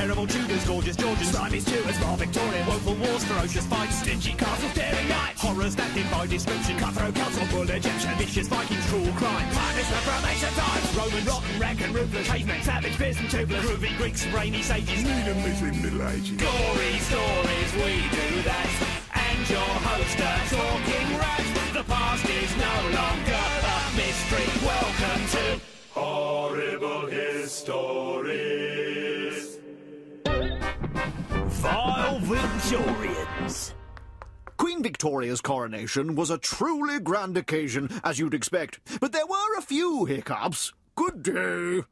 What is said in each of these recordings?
Terrible Tudors, gorgeous Georgians, slimy Stuarts, more Victorian, woeful wars, ferocious fights, stingy castles, daring knights, horrors that defy description, cutthroat council, bull Egyptian, vicious Vikings, cruel crime, madness, Reformation times, Roman rotten wreck and ruthless, cavemen, savage, fierce and toothless, groovy Greeks, rainy sages, mean and misery, Middle Ages, gory stories, we do that, and your host a talking rat. The past is no longer a mystery. Welcome to Horrible Histories. Vile Victorians. Queen Victoria's coronation was a truly grand occasion, as you'd expect, but there were a few hiccups. Good day.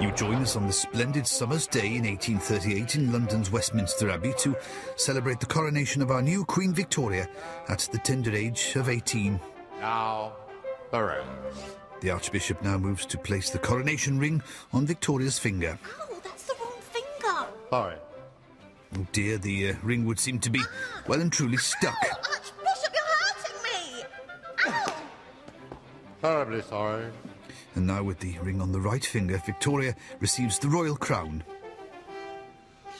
You join us on the splendid summer's day in 1838 in London's Westminster Abbey to celebrate the coronation of our new Queen Victoria at the tender age of 18. Now, the rings. The Archbishop now moves to place the coronation ring on Victoria's finger. Oh, that's the wrong finger. Sorry. Oh dear, the ring would seem to be well and truly stuck. Oh, Archbishop, you're hurting me. Ow. Terribly sorry. And now with the ring on the right finger, Victoria receives the royal crown.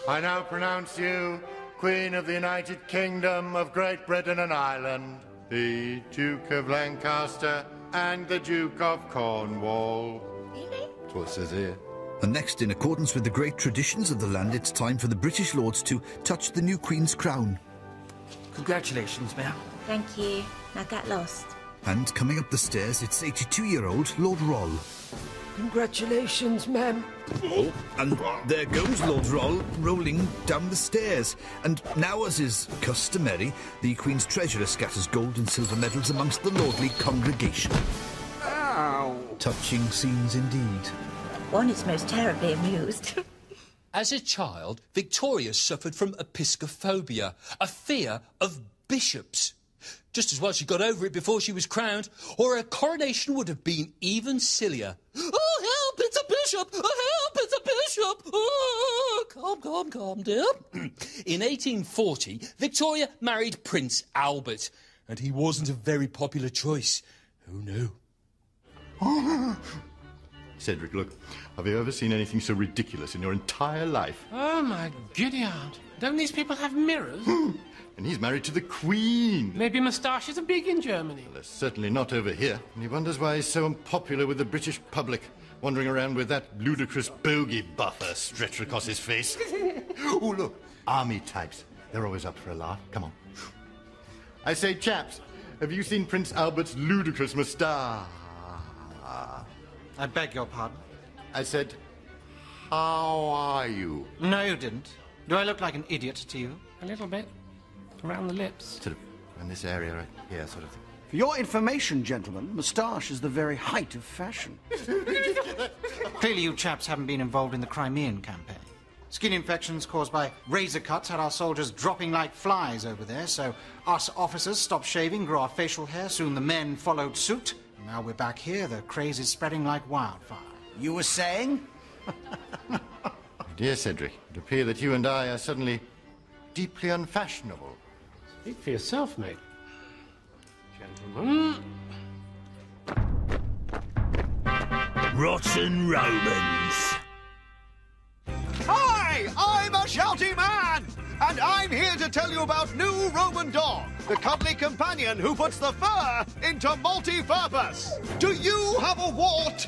I now pronounce you Queen of the United Kingdom of Great Britain and Ireland, the Duke of Lancaster and the Duke of Cornwall. Really? That's what it says here. And next, in accordance with the great traditions of the land, it's time for the British lords to touch the new Queen's crown. Congratulations, ma'am. Thank you. Now get lost. And coming up the stairs, it's 82-year-old Lord Roll. Congratulations, ma'am. Oh, and there goes Lord Roll, rolling down the stairs. And now, as is customary, the Queen's treasurer scatters gold and silver medals amongst the lordly congregation. Ow. Touching scenes indeed. One is most terribly amused. As a child, Victoria suffered from episcophobia, a fear of bishops. Just as well she got over it before she was crowned, or her coronation would have been even sillier. Oh, help, it's a bishop! Oh, help, it's a bishop! Oh, calm, dear. In 1840, Victoria married Prince Albert, and he wasn't a very popular choice. Oh, no. Cedric, look, have you ever seen anything so ridiculous in your entire life? Oh, my giddy aunt. Don't these people have mirrors? And he's married to the Queen. Maybe moustaches are big in Germany. Well, they're certainly not over here. And he wonders why he's so unpopular with the British public, wandering around with that ludicrous bogey buffer stretched across his face. Oh, look, army types. They're always up for a laugh. Come on. I say, chaps, have you seen Prince Albert's ludicrous moustache? I beg your pardon? I said, how are you? No, you didn't. Do I look like an idiot to you? A little bit. Around the lips. Sort of in this area right here, sort of thing. For your information, gentlemen, moustache is the very height of fashion. Clearly you chaps haven't been involved in the Crimean campaign. Skin infections caused by razor cuts had our soldiers dropping like flies over there, so us officers stopped shaving, grew our facial hair, soon the men followed suit. Now we're back here, the craze is spreading like wildfire. You were saying? Dear Cedric, it appears that you and I are suddenly deeply unfashionable. Speak for yourself, mate. Gentlemen. Rotten Romans. Hi, I'm a Shouty Man, and I'm here to tell you about new Roman dog, the cuddly companion who puts the fur into multi-purpose. Do you have a wart?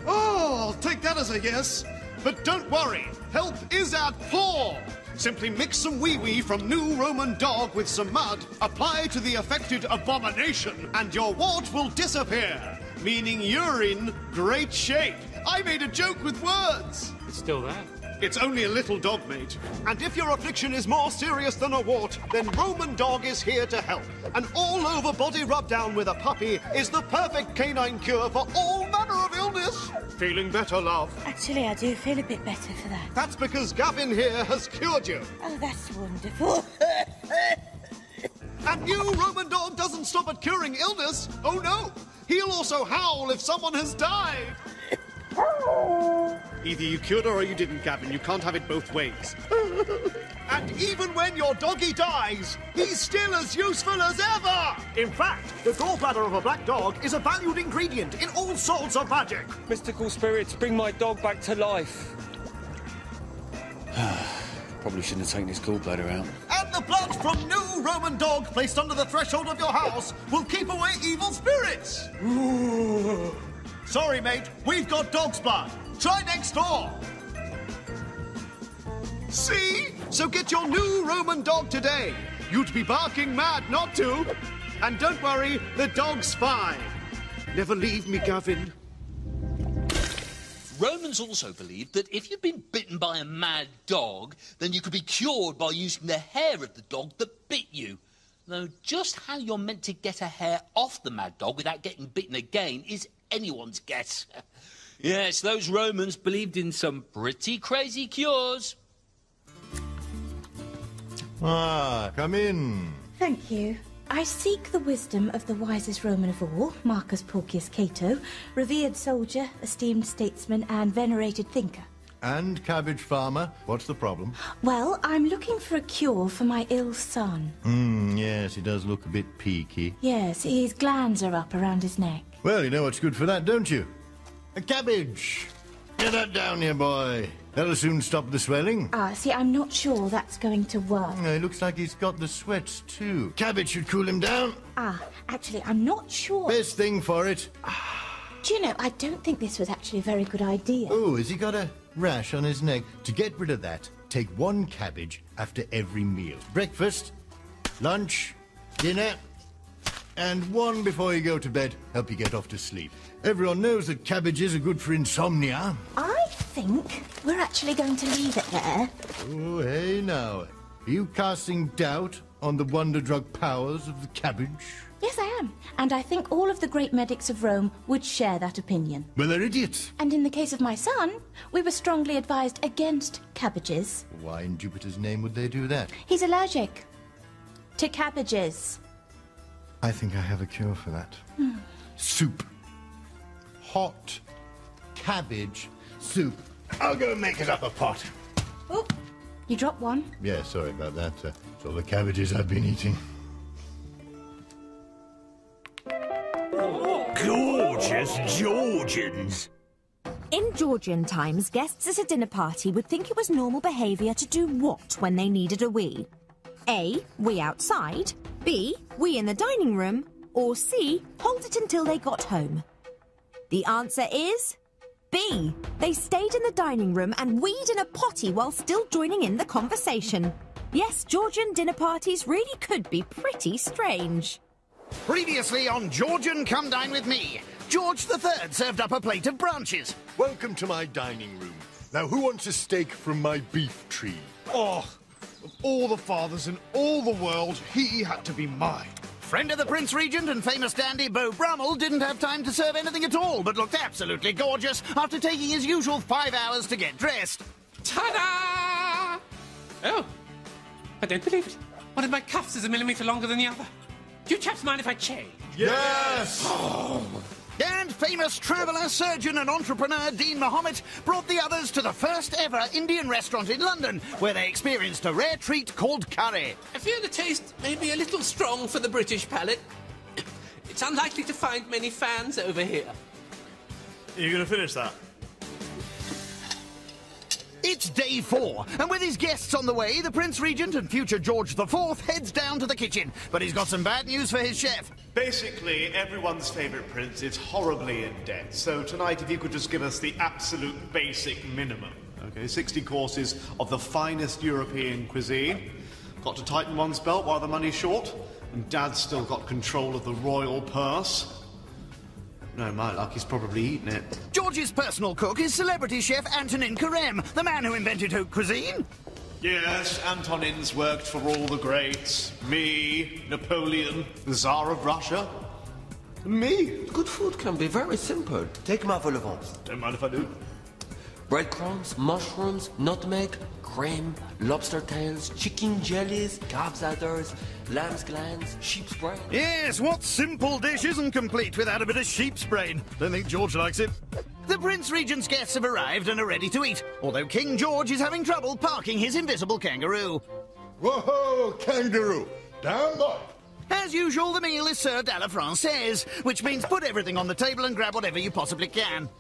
Oh, I'll take that as a yes. But don't worry, help is at paw. Simply mix some wee-wee from new Roman dog with some mud, apply to the affected abomination, and your wart will disappear, meaning you're in great shape. I made a joke with words. It's still there. It's only a little dog, mate. And if your affliction is more serious than a wart, then Roman Dog is here to help. An all-over body rub-down with a puppy is the perfect canine cure for all manner of illness. Feeling better, love? Actually, I do feel a bit better for that. That's because Gavin here has cured you. Oh, that's wonderful. And new Roman Dog doesn't stop at curing illness. Oh, no. He'll also howl if someone has died. Either you cured her or you didn't, Gavin. You can't have it both ways. And even when your doggy dies, he's still as useful as ever! In fact, the gallbladder of a black dog is a valued ingredient in all sorts of magic. Mystical spirits, bring my dog back to life. Probably shouldn't have taken his gallbladder out. And the blood from new Roman dog placed under the threshold of your house will keep away evil spirits. Ooh. Sorry, mate, we've got dog's blood. Try next door. See? So get your new Roman dog today. You'd be barking mad not to. And don't worry, the dog's fine. Never leave me, Gavin. Romans also believed that if you'd been bitten by a mad dog, then you could be cured by using the hair of the dog that bit you. Though just how you're meant to get a hair off the mad dog without getting bitten again is anyone's guess. Yes, those Romans believed in some pretty crazy cures. Ah, come in. Thank you. I seek the wisdom of the wisest Roman of all, Marcus Porcius Cato, revered soldier, esteemed statesman, and venerated thinker. And cabbage farmer. What's the problem? Well, I'm looking for a cure for my ill son. Yes, he does look a bit peaky. Yes, his glands are up around his neck. Well, you know what's good for that, don't you? A cabbage. Get that down here, boy. That'll soon stop the swelling. See, I'm not sure that's going to work. It looks like he's got the sweats, too. Cabbage should cool him down. Actually, I'm not sure. Best thing for it. Do you know, I don't think this was actually a very good idea. Oh, has he got a rash on his neck? To get rid of that, take one cabbage after every meal. Breakfast, lunch, dinner, and one before you go to bed. Help you get off to sleep. Everyone knows that cabbages are good for insomnia. I think we're actually going to leave it there. Oh, hey now. Are you casting doubt on the wonder drug powers of the cabbage? Yes, I am. And I think all of the great medics of Rome would share that opinion. Well, they're idiots. And in the case of my son, we were strongly advised against cabbages. Why in Jupiter's name would they do that? He's allergic to cabbages. I think I have a cure for that. Soup. Hot cabbage soup. I'll go make it up a pot. Oh, you dropped one. Yeah, sorry about that. It's all the cabbages I've been eating. Gorgeous Georgians! In Georgian times, guests at a dinner party would think it was normal behaviour to do what when they needed a wee? A. Wee outside. B. Wee in the dining room. Or C. Hold it until they got home. The answer is B. They stayed in the dining room and weed in a potty while still joining in the conversation. Yes, Georgian dinner parties really could be pretty strange. Previously on Georgian Come Dine With Me, George III served up a plate of branches. Welcome to my dining room. Now, who wants a steak from my beef tree? Oh, of all the fathers in all the world, he had to be mine. Friend of the Prince Regent and famous dandy Beau Brummel didn't have time to serve anything at all, but looked absolutely gorgeous after taking his usual 5 hours to get dressed. Ta-da! Oh, I don't believe it. One of my cuffs is a millimetre longer than the other. Do you chaps mind if I change? Yes! Oh. And famous traveller, surgeon and entrepreneur Dean Mahomet brought the others to the first ever Indian restaurant in London, where they experienced a rare treat called curry. I fear the taste may be a little strong for the British palate. It's unlikely to find many fans over here. Are you going to finish that? It's day 4, and with his guests on the way, the Prince Regent and future George IV heads down to the kitchen. But he's got some bad news for his chef. Basically, everyone's favourite prince is horribly in debt. So tonight, if you could just give us the absolute basic minimum. Okay, 60 courses of the finest European cuisine. Got to tighten one's belt while the money's short. And Dad's still got control of the royal purse. No, my luck, he's probably eaten it. George's personal cook is celebrity chef Antonin Carême, the man who invented haute cuisine. Yes, Antonin's worked for all the greats. Me, Napoleon, the Tsar of Russia. Me. Good food can be very simple. Take ma vol au ventre. Don't mind if I do. Breadcrumbs, mushrooms, nutmeg, cream, lobster tails, chicken jellies, calves udders, lamb's glands, sheep's brain. Yes, what simple dish isn't complete without a bit of sheep's brain? Don't think George likes it. The Prince Regent's guests have arrived and are ready to eat, although King George is having trouble parking his invisible kangaroo. Whoa, kangaroo! Down, boy! As usual, the meal is served à la française, which means put everything on the table and grab whatever you possibly can.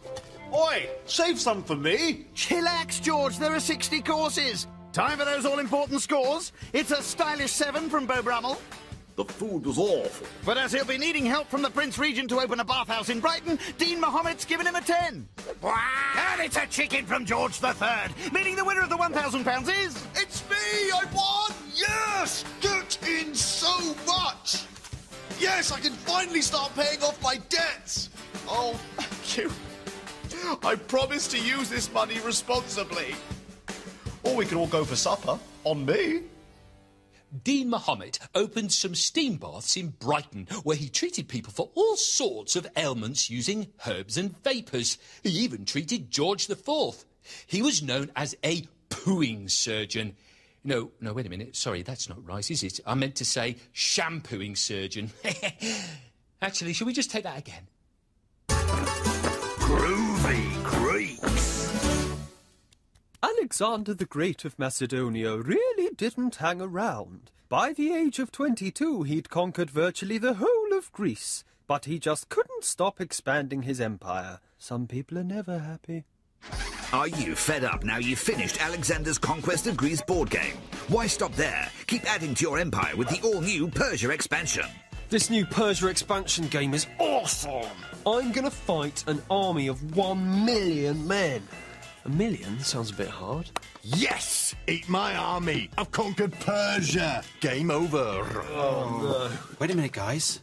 Oi, save some for me. Chillax, George. There are 60 courses. Time for those all-important scores. It's a stylish 7 from Beau Brummel. The food was awful. But as he'll be needing help from the Prince Regent to open a bathhouse in Brighton, Dean Mohamed's given him a 10. And it's a chicken from George III, meaning the winner of the £1,000 is... It's me! I won! Yes! Get in so much! Yes, I can finally start paying off my debts! Oh, thank you. I promise to use this money responsibly. Or we can all go for supper. On me. Dean Mohamed opened some steam baths in Brighton, where he treated people for all sorts of ailments using herbs and vapours. He even treated George IV. He was known as a pooing surgeon. No, wait a minute. Sorry, that's not right, is it? I meant to say shampooing surgeon. Actually, shall we just take that again? Groovy Greeks. Alexander the Great of Macedonia really didn't hang around. By the age of 22, he'd conquered virtually the whole of Greece, but he just couldn't stop expanding his empire. Some people are never happy. Are you fed up now you've finished Alexander's Conquest of Greece board game? Why stop there? Keep adding to your empire with the all-new Persia expansion. This new Persia expansion game is awesome! I'm gonna fight an army of 1 million men. 1 million sounds a bit hard. Yes! Eat my army! I've conquered Persia! Game over! Oh, no. Wait a minute, guys.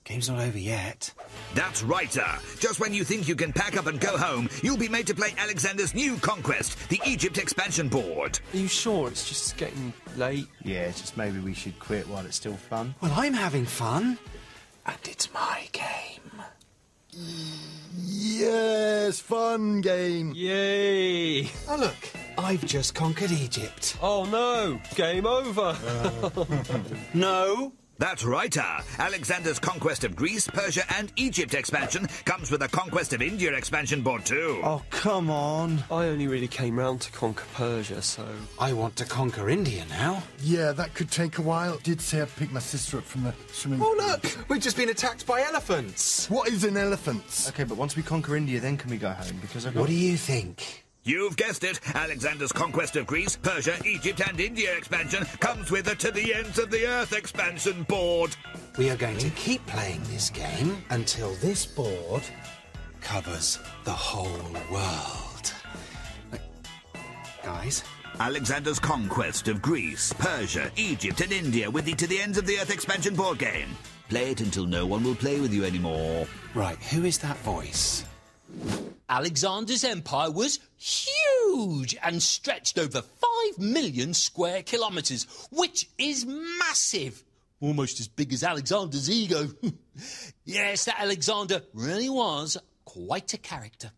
Game's not over yet. That's right, sir. Just when you think you can pack up and go home, you'll be made to play Alexander's new Conquest, the Egypt expansion board. Are you sure it's just getting late? Yeah, just maybe we should quit while it's still fun. Well, I'm having fun. And it's my game. Yes, fun game. Yay! Oh, look. I've just conquered Egypt. Oh, no. Game over. No. That's right, sir. Alexander's Conquest of Greece, Persia and Egypt expansion comes with a Conquest of India expansion board too. Oh, come on. I only really came round to conquer Persia, so... I want to conquer India now. Yeah, that could take a while. Did say I'd pick my sister up from the swimming pool. Oh, look! We've just been attacked by elephants. What is an elephant? Okay, but once we conquer India, then can we go home? Because I've got... What do you think? You've guessed it. Alexander's Conquest of Greece, Persia, Egypt and India expansion comes with a To the Ends of the Earth expansion board. We are going to keep playing this game until this board covers the whole world. Guys? Alexander's Conquest of Greece, Persia, Egypt and India with the To the Ends of the Earth expansion board game. Play it until no one will play with you anymore. Right, who is that voice? Alexander's empire was huge and stretched over 5 million square kilometres, which is massive. Almost as big as Alexander's ego. Yes, that Alexander really was quite a character.